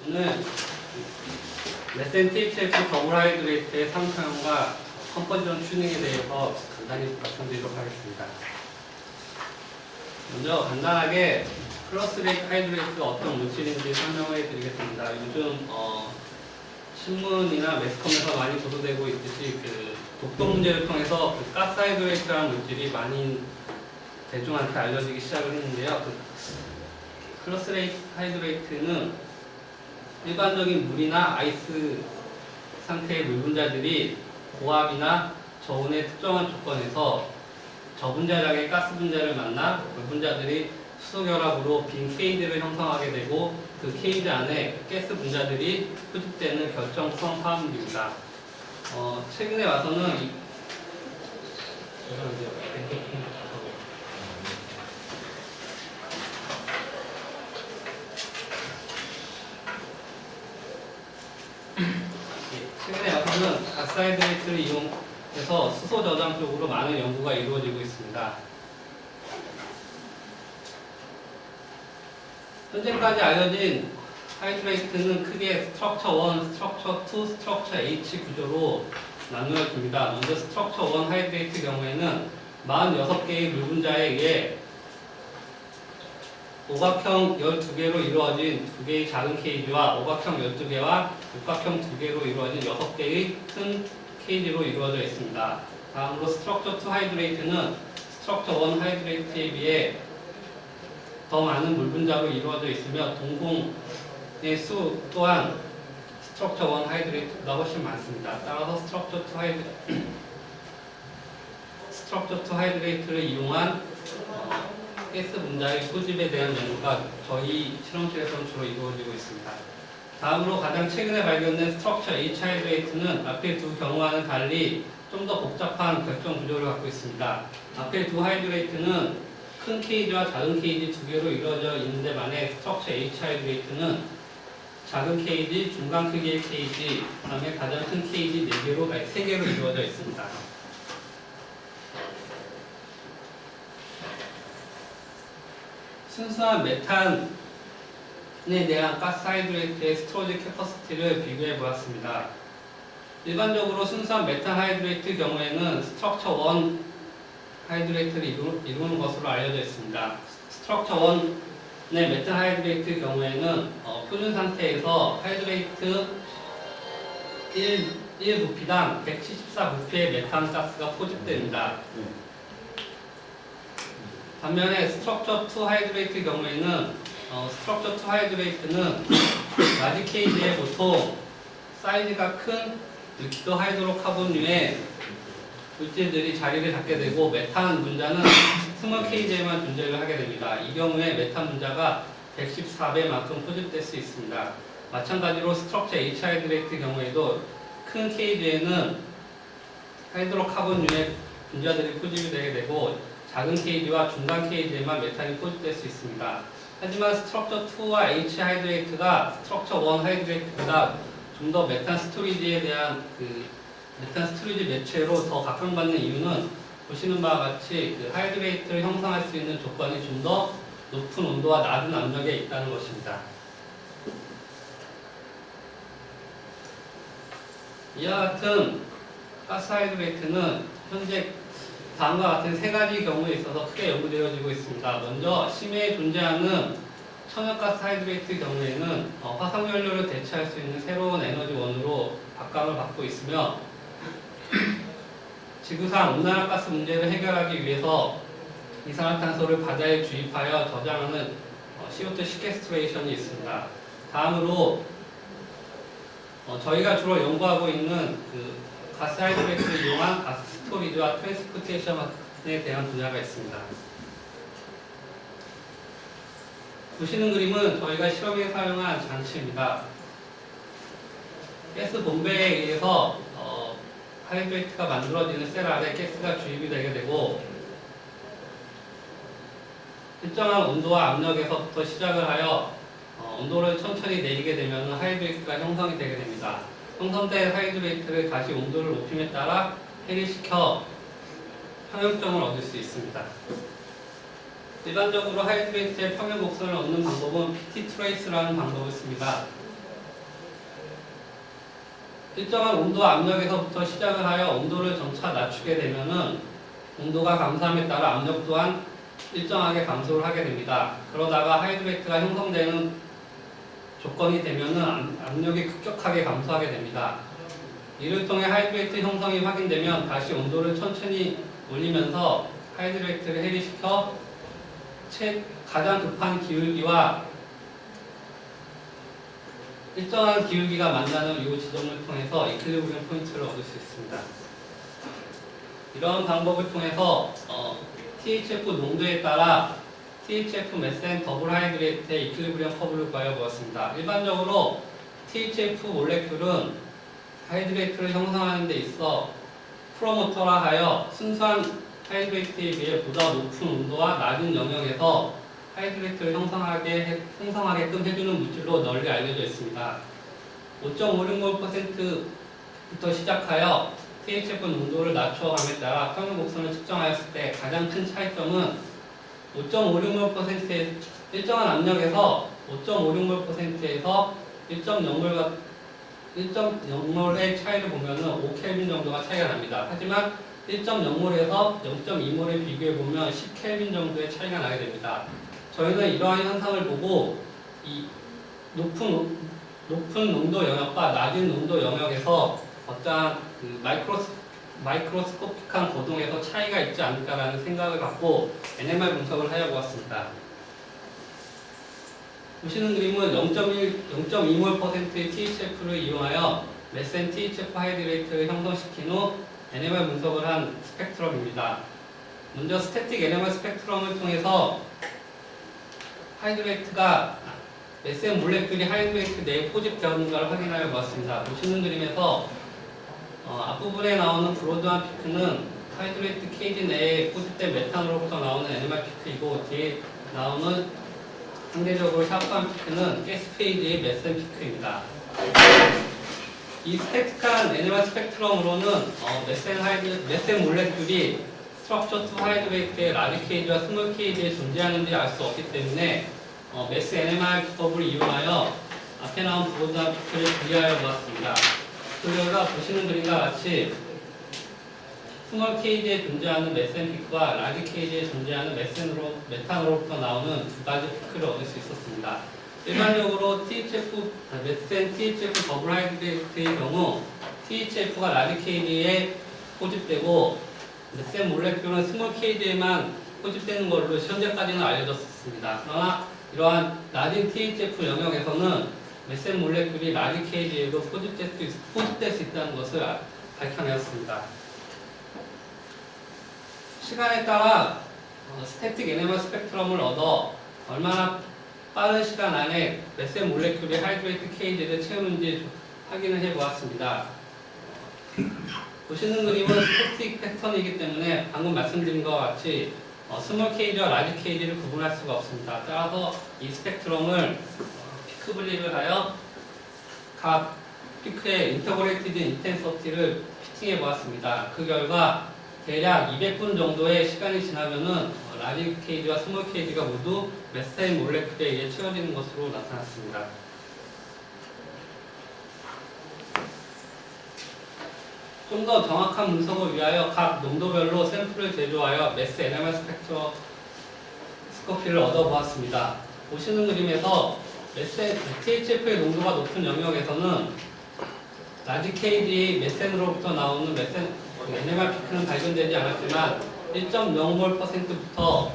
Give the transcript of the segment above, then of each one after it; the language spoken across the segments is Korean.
오늘 메센 THF 더블 하이드레이트의 사용과 컴포지션 튜닝에 대해서 간단히 말씀드리도록 하겠습니다. 먼저 간단하게 플러스레이트 하이드레이트가 어떤 물질인지 설명해 드리겠습니다. 요즘 신문이나 매스컴에서 많이 보도되고 있듯이 독도 문제를 통해서 가스 하이드레이트라는 물질이 많이 대중한테 알려지기 시작을 했는데요. 플러스레이트 하이드레이트는 일반적인 물이나 아이스 상태의 물 분자들이 고압이나 저온의 특정한 조건에서 저분자량의 가스 분자를 만나 물 분자들이 수소결합으로 빈 케이지를 형성하게 되고 그 케이지 안에 가스 분자들이 포집되는 결정성 화합물입니다. 최근에 와서는 가스 하이드레이트를 이용해서 수소 저장 쪽으로 많은 연구가 이루어지고 있습니다. 현재까지 알려진 하이드레이트는 크게 스트럭처 1, 스트럭처 2, 스트럭처 H 구조로 나누어집니다. 먼저 스트럭처 1 하이드레이트 경우에는 46개의 물 분자에 의해 오각형 12개로 이루어진 2개의 작은 케이지와 오각형 12개와 육각형 2개로 이루어진 6개의 큰 케이지로 이루어져 있습니다. 다음으로 스트럭처 2 하이드레이트는 스트럭처 1 하이드레이트에 비해 더 많은 물 분자로 이루어져 있으며 동공의 수 또한 스트럭처 1 하이드레이트보다 훨씬 많습니다. 따라서 스트럭처 2 하이드레이트를 이용한 가스 분자의 소집에 대한 연구가 저희 실험실에서는 주로 이루어지고 있습니다. 다음으로 가장 최근에 발견된 스트럭처 H 하이드레이트는 앞의 두 경우와는 달리 좀 더 복잡한 결정 구조를 갖고 있습니다. 앞의 두 하이드레이트는 큰 케이지와 작은 케이지 두 개로 이루어져 있는데 반해 스트럭처 H 하이드레이트는 작은 케이지, 중간 크기의 케이지, 그 다음에 가장 큰 케이지 3개로 이루어져 있습니다. 순수한 메탄에 대한 가스 하이드레이트의 스토리지 캐퍼시티를 비교해 보았습니다. 일반적으로 순수한 메탄 하이드레이트 경우에는 스트럭처 1 하이드레이트를 이루는 것으로 알려져 있습니다. 스트럭처 1의 메탄 하이드레이트 경우에는 표준 상태에서 하이드레이트 1부피당 174부피의 메탄 가스가 포집됩니다. 반면에 스트럭처 2 하이드레이트 경우에는 스트럭처 2 하이드레이트는 라지 케이지에 보통 사이즈가 큰 리퀴드 하이드로카본류의 물질들이 자리를 잡게 되고 메탄 분자는 스몰 케이지에만 존재를 하게 됩니다. 이 경우에 메탄 분자가 114배만큼 포집될 수 있습니다. 마찬가지로 스트럭처 H 하이드레이트 경우에도 큰 케이지에는 하이드로카본류의 분자들이 포집이 되게 되고 작은 케이지와 중간 케이지에만 메탄이 포집될 수 있습니다. 하지만 스트럭처 2와 H 하이드레이트가 스트럭처 1 하이드레이트보다 좀 더 메탄 스토리지에 대한 메탄 스토리지 매체로 더 각광받는 이유는 보시는 바와 같이 하이드레이트를 형성할 수 있는 조건이 좀 더 높은 온도와 낮은 압력에 있다는 것입니다. 이와 같은 가스 하이드레이트는 현재 다음과 같은 세 가지 경우에 있어서 크게 연구되어지고 있습니다. 먼저 심해에 존재하는 천연가스 하이드레이트 경우에는 화석연료를 대체할 수 있는 새로운 에너지원으로 각광을 받고 있으며 지구상 온난화가스 문제를 해결하기 위해서 이산화탄소를 바다에 주입하여 저장하는 CO2 시퀘스트레이션이 있습니다. 다음으로 저희가 주로 연구하고 있는 가스 하이드레이트를 이용한 가스 스토리지와 트랜스포테이션에 대한 분야가 있습니다. 보시는 그림은 저희가 실험에 사용한 장치입니다. 가스 본배에 의해서 하이드레이트가 만들어지는 셀 안에 가스가 주입이 되게 되고 일정한 온도와 압력에서부터 시작을 하여 온도를 천천히 내리게 되면 하이드레이트가 형성이 되게 됩니다. 형성된 하이드레이트를 다시 온도를 높임에 따라 해리시켜 평형점을 얻을 수 있습니다. 일반적으로 하이드레이트의 평형 곡선을 얻는 방법은 PT 트레이스라는 방법을 씁니다. 일정한 온도와 압력에서부터 시작을 하여 온도를 점차 낮추게 되면은 온도가 감소함에 따라 압력 또한 일정하게 감소를 하게 됩니다. 그러다가 하이드레이트가 형성되는 조건이 되면은 압력이 급격하게 감소하게 됩니다. 이를 통해 하이드레이트 형성이 확인되면 다시 온도를 천천히 올리면서 하이드레이트를 해리시켜 가장 급한 기울기와 일정한 기울기가 만나는 이 지점을 통해서 이퀄리브리엄 포인트를 얻을 수 있습니다. 이런 방법을 통해서 THF 농도에 따라 THF 메센 더블 하이드레이트의 이퀄리브리엄 커브를 구하여 보았습니다. 일반적으로 THF 몰레큘은 하이드레이트를 형성하는 데 있어 프로모터라 하여 순수한 하이드레이트에 비해 보다 높은 온도와 낮은 영역에서 하이드레이트를 형성하게끔 해주는 물질로 널리 알려져 있습니다. 5.566몰부터 시작하여 THF 농도를 낮춰감에 따라 평균 곡선을 측정하였을 때 가장 큰 차이점은 5.56몰%의 일정한 압력에서 5.56몰%에서 1.0몰의 차이를 보면은 5켈빈 정도가 차이가 납니다. 하지만 1.0몰에서 0.2몰에 비교해 보면 10켈빈 정도의 차이가 나게 됩니다. 저희는 이러한 현상을 보고 이 높은 농도 영역과 낮은 농도 영역에서 어떠한 마이크로스코픽한 거동에서 차이가 있지 않을까라는 생각을 갖고 NMR 분석을 하여 보았습니다. 보시는 그림은 0.2몰%의 THF를 이용하여 메센 THF 하이드레이트를 형성시킨 후 NMR 분석을 한 스펙트럼입니다. 먼저 스태틱 NMR 스펙트럼을 통해서 하이드레이트가 메센 몰레큘이 하이드레이트 내에 포집되었는가를 확인하여 보았습니다. 보시는 그림에서 앞부분에 나오는 브로드한 피크는 하이드레이트 케이지 내에 포집된 메탄으로부터 나오는 NMR 피크이고 뒤에 나오는 상대적으로 샤프한 피크는 가스 페이지의 메센 피크입니다. 이 스태틱한 NMR 스펙트럼으로는 메센 몰레큘이 스트럭처 투 하이드레이트의 라지 케이지와 스몰 케이지에 존재하는지 알 수 없기 때문에 메스 NMR 기법을 이용하여 앞에 나온 브로드한 피크를 분리하여 보았습니다. 그 결과 보시는 그림과 같이 스몰 케이지에 존재하는 메센 피크와 라지 케이지에 존재하는 메탄으로부터 나오는 두 가지 피크를 얻을 수 있었습니다. 일반적으로 메센 THF 더블 하이드레이트의 경우 THF가 라지 케이지에 포집되고 메센 몰레큘은 스몰 케이지에만 포집되는 걸로 현재까지는 알려졌습니다. 그러나 이러한 낮은 THF 영역에서는 메센 몰레큘이 라지 케이지에도 포집될 수 있다는 것을 밝혀내었습니다. 시간에 따라 스태틱 NMR 스펙트럼을 얻어 얼마나 빠른 시간 안에 메센 몰레큘이 하이드레이트 케이지를 채우는지 확인을 해보았습니다. 보시는 그림은 스태틱 패턴이기 때문에 방금 말씀드린 것과 같이 스몰 케이지와 라지 케이지를 구분할 수가 없습니다. 따라서 이 스펙트럼을 피크 분리를 하여 각 피크의 인터그레이티드 인텐서티를 피팅해 보았습니다. 그 결과 대략 200분 정도의 시간이 지나면은 라지 케이지와 스몰 케이지가 모두 메센 몰레큘에 의해 채워지는 것으로 나타났습니다. 좀 더 정확한 분석을 위하여 각 농도별로 샘플을 제조하여 메스 NMR 스펙트로스코피를 얻어보았습니다. 보시는 그림에서 THF의 농도가 높은 영역에서는 라지 케이지 메센으로부터 나오는 NMR 피크는 발견되지 않았지만 1.0몰%부터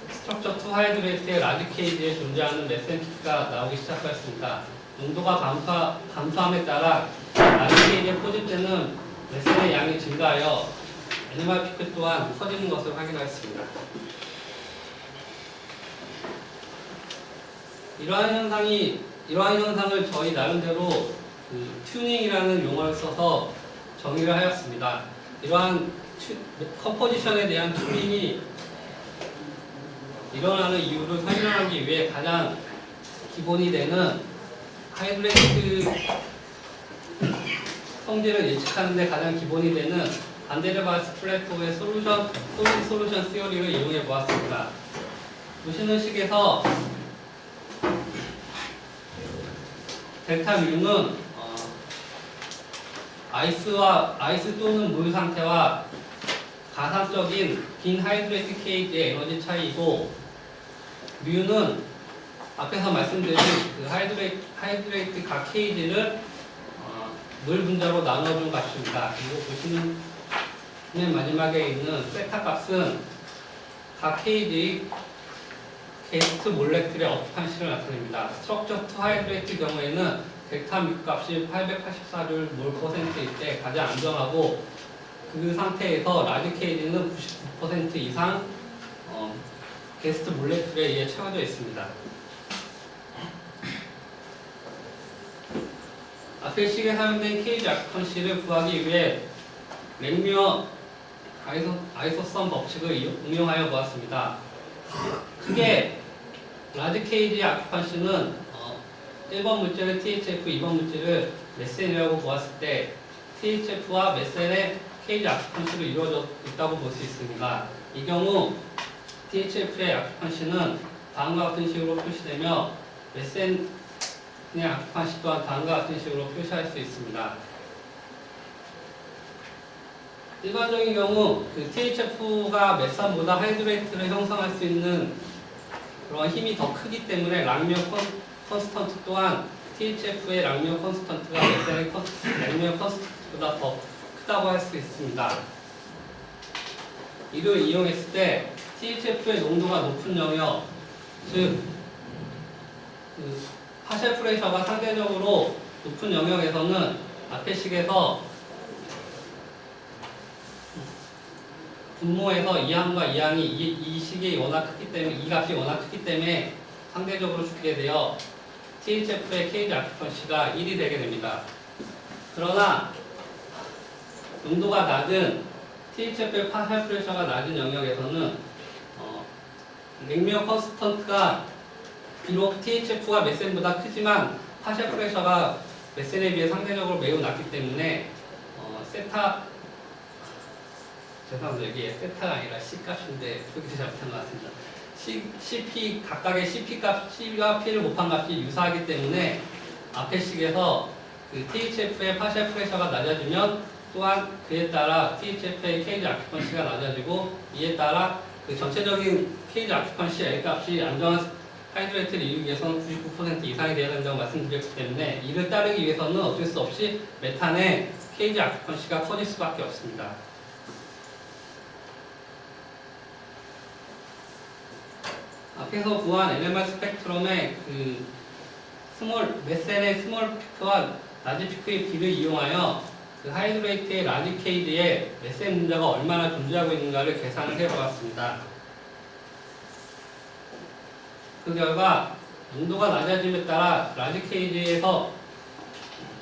스트럭처 투 하이드레이트의 라지 케이지에 존재하는 메센 피크가 나오기 시작하였습니다. 농도가 감소함에 따라 라지 케이지에 포집되는 메센의 양이 증가하여 NMR 피크 또한 커지는 것을 확인하였습니다. 이러한 현상을 저희 나름대로 튜닝이라는 용어를 써서 정의를 하였습니다. 이러한 컴포지션에 대한 튜닝이 일어나는 이유를 설명하기 위해 가장 기본이 되는 하이드레이트 성질을 예측하는 데 가장 기본이 되는 반데르바스 플래토의 솔루션 시어리를 이용해 보았습니다. 보시는 식에서 델타 뮤는 아이스 또는 물 상태와 가산적인 빈 하이드레이트 케이지의 에너지 차이이고, 뮤는 앞에서 말씀드린 그 하이드레이트 각 케이지를 물 분자로 나눠준 값입니다. 그리고 보시는 맨 마지막에 있는 세타 값은 각 케이지 게스트 몰레킬의 어프한시를 나타냅니다. 스트럭처 투 하이드레이트 경우에는 델타 뮤 값이 884줄 몰퍼센트일 때 가장 안정하고, 그 상태에서 라지 케이지는 99% 이상 게스트 몰레킬에 의해 채워져 있습니다. 앞의 식에 사용된 케이지 아큐펀시를 구하기 위해 랭뮤어 아이소선 법칙을 응용하여 보았습니다. 크게 라지 케이지 아큐펀시는 1번 물질을 THF, 2번 물질을 메센이라고 보았을 때 THF와 메센의 케이지 아큐펀시로 이루어져 있다고 볼 수 있습니다. 이 경우 THF의 아큐펀시는 다음과 같은 식으로 표시되며 메센의 아큐펀시 또한 다음과 같은 식으로 표시할 수 있습니다. 일반적인 경우 그 THF가 메산보다 하이드레이트를 형성할 수 있는 그런 힘이 더 크기 때문에 랑뮤어 컨스턴트 또한 THF의 랑뮤어 컨스턴트가 메센의 랑뮤어 컨스턴트보다 더 크다고 할 수 있습니다. 이를 이용했을 때 THF의 농도가 높은 영역, 즉 파셜 프레셔가 상대적으로 높은 영역에서는 앞의 식에서 분모에서 이항과 이항이 이 식이 워낙 크기 때문에, 이 값이 워낙 크기 때문에 상대적으로 죽게 되어 THF의 케이지 아큐펀시가 1이 되게 됩니다. 그러나 농도가 낮은 THF의 파셜 프레셔가 낮은 영역에서는 랭뮤어 컨스턴트가 비록 THF가 메센보다 크지만 파셜 프레셔가 메센에 비해 상대적으로 매우 낮기 때문에 죄송합니다. 여기 세타가 아니라 C값인데 표기 잘못한 것 같습니다. CP, 각각의 CP 값, C와 P를 곱한 값이 유사하기 때문에 앞의 식에서 그 THF의 파셜 프레셔가 낮아지면 또한 그에 따라 THF의 케이지 아큐펀시가 낮아지고, 이에 따라 그 전체적인 케이지 아큐펀시 L 값이 안정한 하이드레이트를 이루기 위해서는 99% 이상이 되어야 된다고 말씀드렸기 때문에 이를 따르기 위해서는 어쩔 수 없이 메탄의 케이지 아큐펀시가 커질 수밖에 없습니다. 앞에서 구한 NMR 스펙트럼의 그 메센의 스몰 피크와 라지 피크의 비를 이용하여 그 하이드레이트의 라지 케이지에 메센 분자가 얼마나 존재하고 있는가를 계산을 해보았습니다. 그 결과 농도가 낮아짐에 따라 라지 케이지에서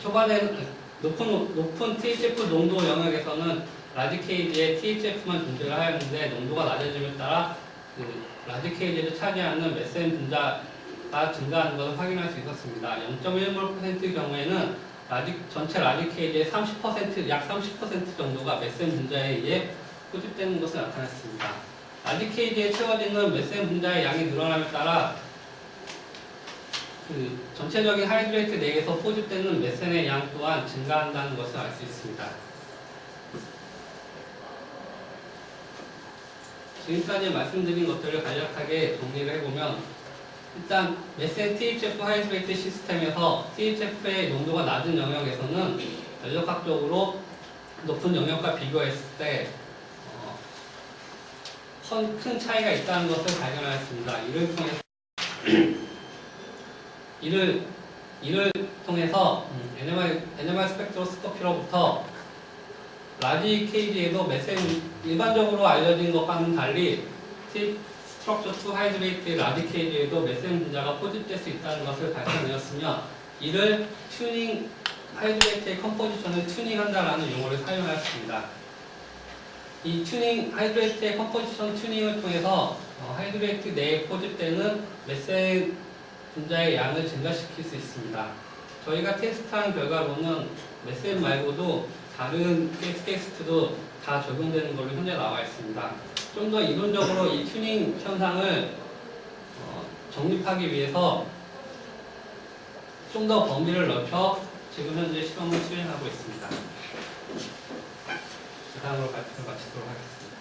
초반에 높은 THF 농도 영역에서는 라지 케이지에 THF만 존재를 하였는데, 농도가 낮아짐에 따라 그 라지 케이지를 차지하는 메센 분자가 증가하는 것을 확인할 수 있었습니다. 0.1몰%의 경우에는 전체 라지 케이지의 30%, 약 30% 정도가 메센 분자에 의해 포집되는 것을 나타냈습니다. 라지 케이지에 채워지는 메센 분자의 양이 늘어남에 따라 그 전체적인 하이드레이트 내에서 포집되는 메센의 양 또한 증가한다는 것을 알 수 있습니다. 지금까지 말씀드린 것들을 간략하게 정리를 해보면, 일단 메센 THF 하이드레이트 시스템에서 THF의 농도가 낮은 영역에서는 연력학적으로 높은 영역과 비교했을 때 큰 차이가 있다는 것을 발견하였습니다. 이를 통해서 NMR 스펙트로스코피로부터 라지 케이지에도 일반적으로 알려진 것과는 달리 스트럭처 투 하이드레이트 라지 케이지에도 메센 분자가 포집될 수 있다는 것을 발견하였으며, 이를 하이드레이트의 컴포지션을 튜닝한다라는 용어를 사용하였습니다. 이 하이드레이트의 컴포지션 튜닝을 통해서 하이드레이트 내에 포집되는 메센 분자의 양을 증가시킬 수 있습니다. 저희가 테스트한 결과로는 메센 말고도 다른 게스트도 다 적용되는 걸로 현재 나와 있습니다. 좀 더 이론적으로 이 튜닝 현상을 정립하기 위해서 좀 더 범위를 넓혀 지금 현재 실험을 수행하고 있습니다. 이상으로 발표를 마치도록 하겠습니다.